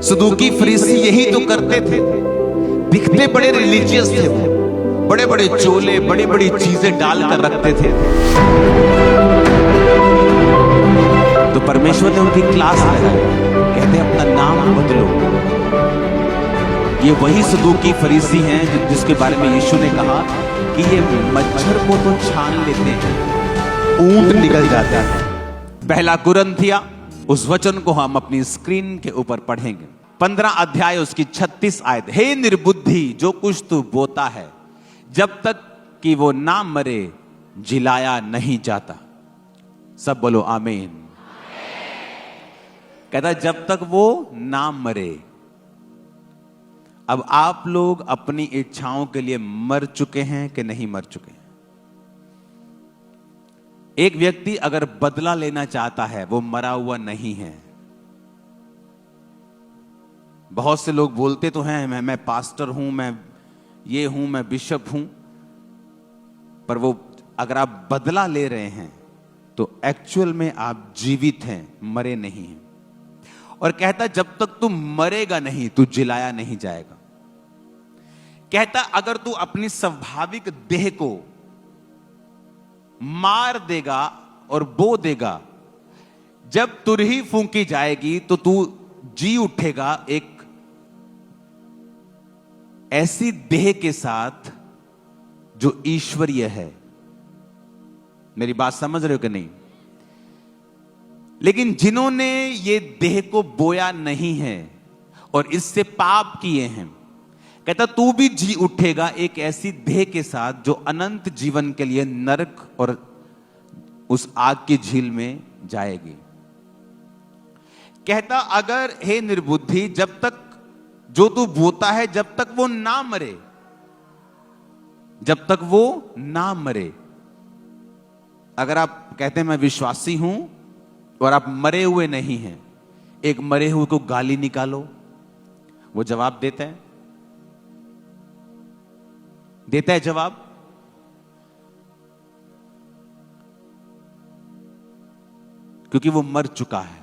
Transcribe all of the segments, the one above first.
सदूकी फरीसी यही तो करते थे। दिखते बड़े रिलीजियस थे वो, बड़े बड़े चोले, बड़ी बड़ी चीजें डालकर रखते थे। तो परमेश्वर ने उनकी क्लास लगाई, कहते अपना नाम बदलो। ये वही सदूकी फरीसी हैं जिसके बारे में यीशु ने कहा कि ये मच्छर को तो छान लेते हैं, ऊंट निकल जाता है। पहला कुरिन्थिया, उस वचन को हम अपनी स्क्रीन के ऊपर पढ़ेंगे। 15 अध्याय उसकी 36 आयत। हे निर्बुद्धि, जो कुछ तू बोता है जब तक कि वो ना मरे जिलाया नहीं जाता। सब बोलो आमीन। कहता जब तक वो ना मरे। अब आप लोग अपनी इच्छाओं के लिए मर चुके हैं कि नहीं मर चुके हैं? एक व्यक्ति अगर बदला लेना चाहता है, वो मरा हुआ नहीं है। बहुत से लोग बोलते तो हैं मैं पास्टर हूं, मैं ये हूं, मैं बिशप हूं, पर वो अगर आप बदला ले रहे हैं तो एक्चुअल में आप जीवित हैं, मरे नहीं हैं। और कहता जब तक तू मरेगा नहीं, तू जिलाया नहीं जाएगा। कहता अगर तू अपनी स्वाभाविक देह को मार देगा और बो देगा, जब तुरही फूंकी जाएगी तो तू जी उठेगा एक ऐसी देह के साथ जो ईश्वरीय है। मेरी बात समझ रहे हो कि नहीं? लेकिन जिन्होंने ये देह को बोया नहीं है और इससे पाप किए हैं, कहता तू भी जी उठेगा एक ऐसी देह के साथ जो अनंत जीवन के लिए नरक और उस आग की झील में जाएगी। कहता अगर हे निर्बुद्धि, जब तक जो तू बोता है जब तक वो ना मरे, जब तक वो ना मरे। अगर आप कहते हैं मैं विश्वासी हूं और आप मरे हुए नहीं हैं, एक मरे हुए को गाली निकालो, वो जवाब देता है? देता है जवाब? क्योंकि वो मर चुका है।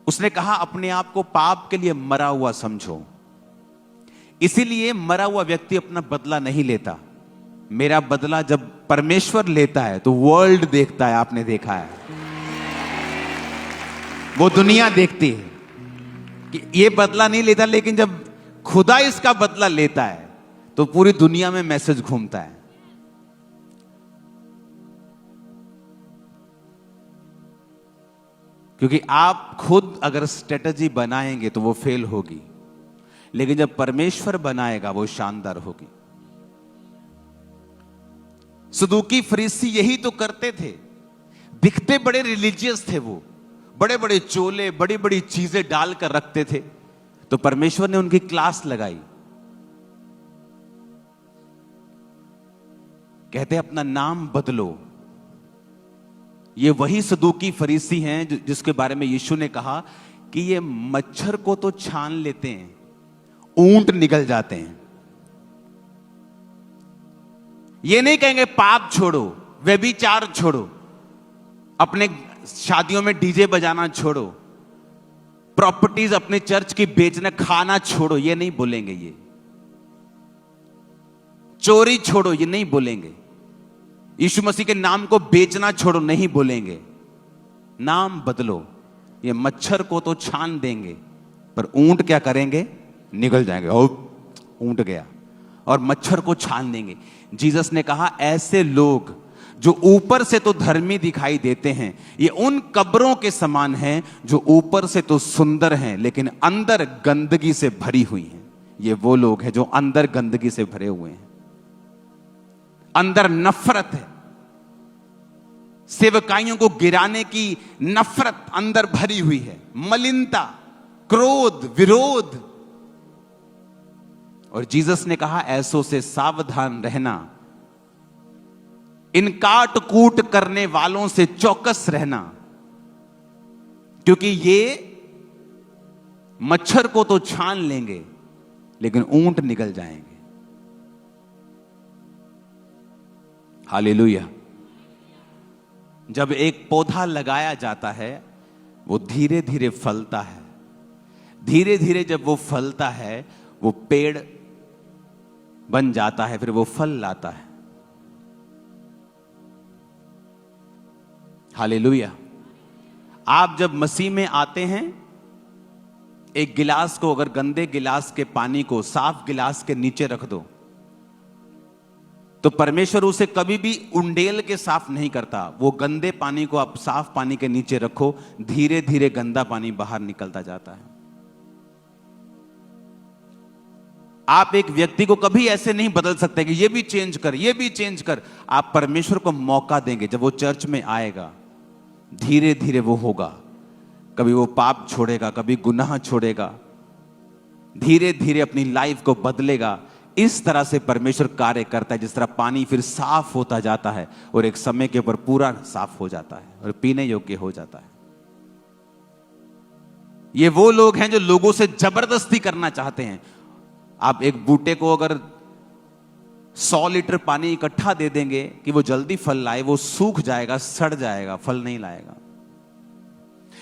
उसने कहा अपने आप को पाप के लिए मरा हुआ समझो। इसीलिए मरा हुआ व्यक्ति अपना बदला नहीं लेता। मेरा बदला जब परमेश्वर लेता है तो वर्ल्ड देखता है, आपने देखा है, वो दुनिया देखती है कि ये बदला नहीं लेता, लेकिन जब खुदा इसका बदला लेता है तो पूरी दुनिया में मैसेज घूमता है। क्योंकि आप खुद अगर स्ट्रेटजी बनाएंगे तो वो फेल होगी, लेकिन जब परमेश्वर बनाएगा वो शानदार होगी। सदूकी फरीसी यही तो करते थे। दिखते बड़े रिलीजियस थे वो, बड़े बड़े चोले, बड़ी बड़ी चीजें डालकर रखते थे। तो परमेश्वर ने उनकी क्लास लगाई। कहते अपना नाम बदलो। ये वही सदूकी फरीसी हैं जिसके बारे में यीशु ने कहा कि ये मच्छर को तो छान लेते हैं, ऊंट निकल जाते हैं। ये नहीं कहेंगे पाप छोड़ो, व्यभिचार छोड़ो, अपने शादियों में डीजे बजाना छोड़ो, प्रॉपर्टीज अपने चर्च की बेचना, खाना छोड़ो, ये नहीं बोलेंगे। ये चोरी छोड़ो, ये नहीं बोलेंगे। यीशु मसीह के नाम को बेचना छोड़ो, नहीं बोलेंगे। नाम बदलो। ये मच्छर को तो छान देंगे, पर ऊंट क्या करेंगे? निकल जाएंगे। ऊंट गया, और मच्छर को छान देंगे। जीसस ने कहा ऐसे लोग जो ऊपर से तो धर्मी दिखाई देते हैं, ये उन कब्रों के समान हैं जो ऊपर से तो सुंदर हैं लेकिन अंदर गंदगी से भरी हुई हैं। ये वो लोग हैं जो अंदर गंदगी से भरे हुए हैं, अंदर नफरत है, सेवकाइयों को गिराने की नफरत अंदर भरी हुई है, मलिनता, क्रोध, विरोध। और जीसस ने कहा ऐसों से सावधान रहना, इन काट कूट करने वालों से चौकस रहना, क्योंकि ये मच्छर को तो छान लेंगे लेकिन ऊंट निकल जाएंगे। हालेलुया। जब एक पौधा लगाया जाता है वो धीरे धीरे फलता है, धीरे धीरे जब वो फलता है, वो पेड़ बन जाता है, फिर वो फल लाता है। हालेलुया। आप जब मसीह में आते हैं, एक गिलास को, अगर गंदे गिलास के पानी को साफ गिलास के नीचे रख दो, तो परमेश्वर उसे कभी भी उंडेल के साफ नहीं करता। वो गंदे पानी को आप साफ पानी के नीचे रखो, धीरे धीरे गंदा पानी बाहर निकलता जाता है। आप एक व्यक्ति को कभी ऐसे नहीं बदल सकते कि ये भी चेंज कर, ये भी चेंज कर। आप परमेश्वर को मौका देंगे। जब वो चर्च में आएगा, धीरे धीरे वो होगा। कभी वो पाप छोड़ेगा, कभी गुनाह छोड़ेगा, धीरे धीरे अपनी लाइफ को बदलेगा। इस तरह से परमेश्वर कार्य करता है, जिस तरह पानी फिर साफ होता जाता है और एक समय के ऊपर पूरा साफ हो जाता है और पीने योग्य हो जाता है। ये वो लोग हैं जो लोगों से जबरदस्ती करना चाहते हैं। आप एक बूटे को अगर 100 लीटर पानी इकट्ठा दे देंगे कि वो जल्दी फल लाए, वो सूख जाएगा, सड़ जाएगा, फल नहीं लाएगा।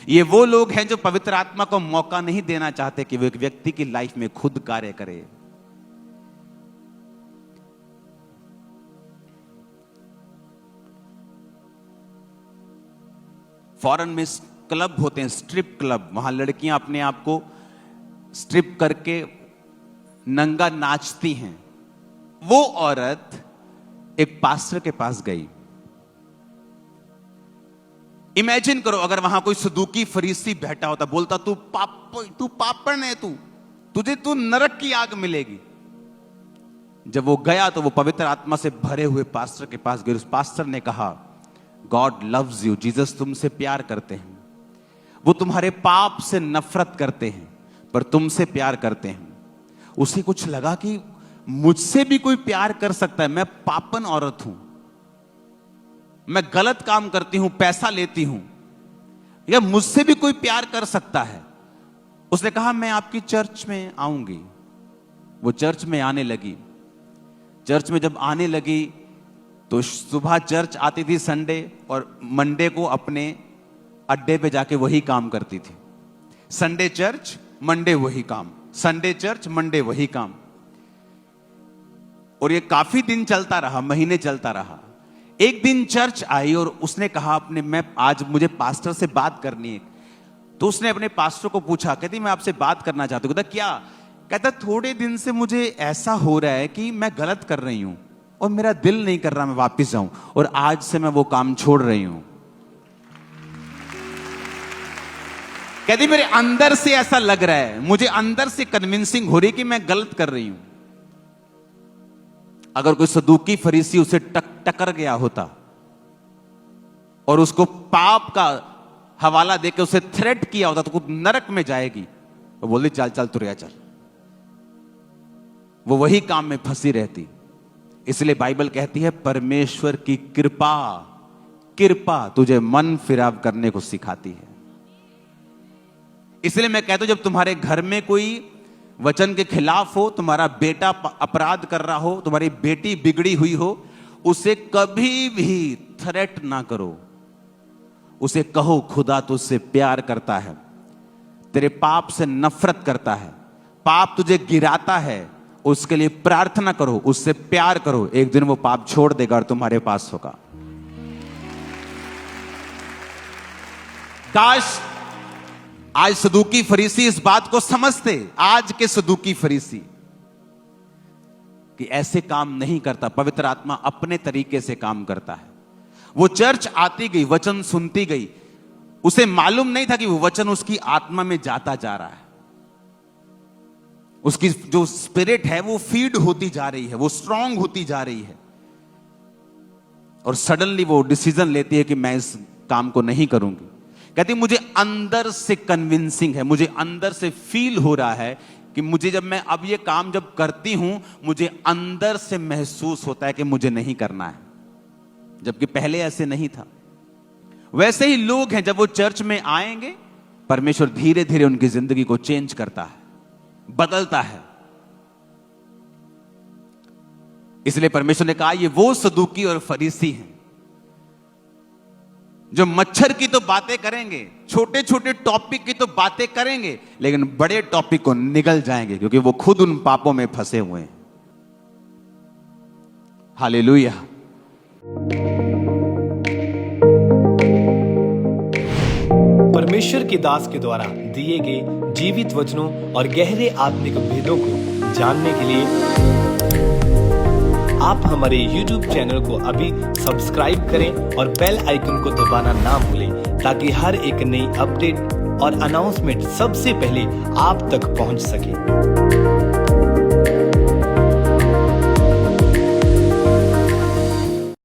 ये वो लोग हैं जो पवित्र आत्मा को मौका नहीं देना चाहते कि वो एक व्यक्ति की लाइफ में खुद कार्य करे। फॉरेन में क्लब होते हैं, स्ट्रिप क्लब। वहां लड़कियां अपने आप को स्ट्रिप करके नंगा नाचती हैं। वो औरत एक पास्टर के पास गई। इमेजिन करो अगर वहां कोई सदूकी फरीसी बैठा होता, बोलता तू पापण है, तू नरक की आग मिलेगी। जब वो गया तो वो पवित्र आत्मा से भरे हुए पास्टर के पास गए। उस पास्टर ने कहा, गॉड लव्स यू, जीसस तुमसे प्यार करते हैं। वो तुम्हारे पाप से नफरत करते हैं पर तुमसे प्यार करते हैं। उसे कुछ लगा कि मुझसे भी कोई प्यार कर सकता है। मैं पापन औरत हूं, मैं गलत काम करती हूं, पैसा लेती हूं, या मुझसे भी कोई प्यार कर सकता है। उसने कहा मैं आपकी चर्च में आऊंगी। वो चर्च में आने लगी। चर्च में जब आने लगी तो सुबह चर्च आती थी संडे, और मंडे को अपने अड्डे पे जाके वही काम करती थी। संडे चर्च, मंडे वही काम, संडे चर्च, मंडे वही काम। और ये काफी दिन चलता रहा, महीने चलता रहा। एक दिन चर्च आई और उसने कहा मैं आज मुझे पास्टर से बात करनी है। तो उसने अपने पास्टर को पूछा, कहती मैं आपसे बात करना चाहती हूँ। कहता क्या? कहता थोड़े दिन से मुझे ऐसा हो रहा है कि मैं गलत कर रही हूं और मेरा दिल नहीं कर रहा मैं वापस जाऊं, और आज से मैं वो काम छोड़ रही हूं। कहती मेरे अंदर से ऐसा लग रहा है, मुझे अंदर से कन्विंसिंग हो रही कि मैं गलत कर रही हूं। अगर कोई सदूकी फरीसी उसे टकर गया होता और उसको पाप का हवाला देकर उसे थ्रेट किया होता तो कुछ नरक में जाएगी, वो बोलती चल चल तुरिया चल। वो वही काम में फंसी रहती। इसलिए बाइबल कहती है परमेश्वर की कृपा तुझे मन फिराव करने को सिखाती है। इसलिए मैं कहता हूं जब तुम्हारे घर में कोई वचन के खिलाफ हो, तुम्हारा बेटा अपराध कर रहा हो, तुम्हारी बेटी बिगड़ी हुई हो, उसे कभी भी थ्रेट ना करो। उसे कहो खुदा तुझसे प्यार करता है, तेरे पाप से नफरत करता है, पाप तुझे गिराता है, उसके लिए प्रार्थना करो, उससे प्यार करो। एक दिन वो पाप छोड़ देगा और तुम्हारे पास होगा। काश आज सदूकी फरीसी इस बात को समझते, आज के सदूकी फरीसी, कि ऐसे काम नहीं करता। पवित्र आत्मा अपने तरीके से काम करता है। वो चर्च आती गई, वचन सुनती गई। उसे मालूम नहीं था कि वो वचन उसकी आत्मा में जाता जा रहा है। उसकी जो स्पिरिट है वो फीड होती जा रही है, वो स्ट्रांग होती जा रही है। और सडनली वो डिसीजन लेती है कि मैं इस काम को नहीं करूंगी। कहती मुझे अंदर से कन्विंसिंग है, मुझे अंदर से फील हो रहा है कि मुझे जब मैं अब ये काम जब करती हूं, मुझे अंदर से महसूस होता है कि मुझे नहीं करना है, जबकि पहले ऐसे नहीं था। वैसे ही लोग हैं, जब वो चर्च में आएंगे, परमेश्वर धीरे धीरे उनकी जिंदगी को चेंज करता है, बदलता है। इसलिए परमेश्वर ने कहा ये वो सदूकी और फरीसी हैं जो मच्छर की तो बातें करेंगे, छोटे छोटे टॉपिक की तो बातें करेंगे, लेकिन बड़े टॉपिक को निगल जाएंगे, क्योंकि वो खुद उन पापों में फंसे हुए हैं। हालेलुया। परमेश्वर के दास के द्वारा दिए गए जीवित वचनों और गहरे आत्मिक भेदों को जानने के लिए आप हमारे YouTube चैनल को अभी सब्सक्राइब करें और बेल आइकन को दबाना ना भूलें, ताकि हर एक नई अपडेट और अनाउंसमेंट सबसे पहले आप तक पहुंच सके।